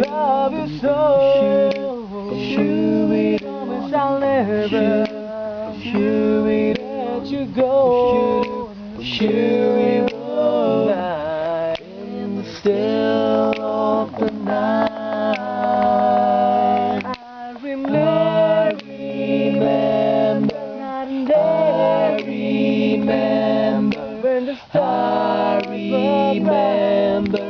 Love you so. Promise I'll never let you go. In the still of the night, I remember, when the stars remember,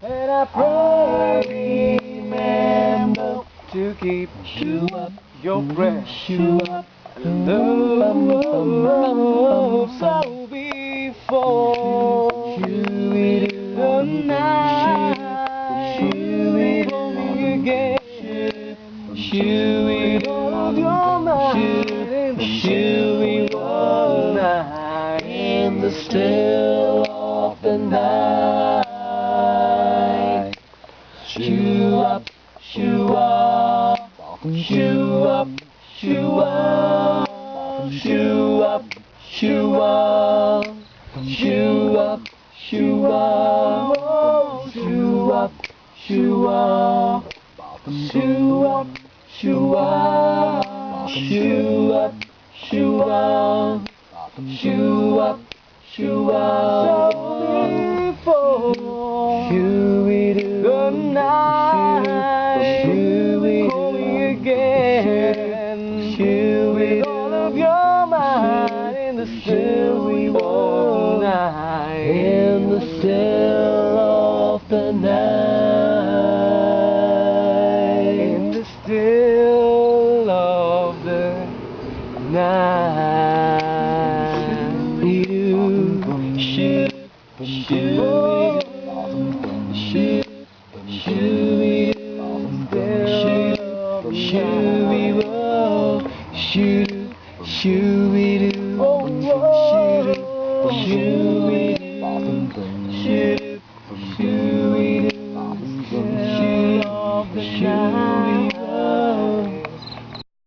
and I remember to keep you up your precious love. So before the night, call me again. All of your mind in the still of the night. Shoo up, shoo up, shoo up, shoo up, shoo up, shoo up, shoo up, shoo up, shoo up, shoo up, shoo up, shoo up, shoo up, shoo up, shoo up, shoo up. So before the night, call me again. With all of your mind in the still of night, in the still of the night.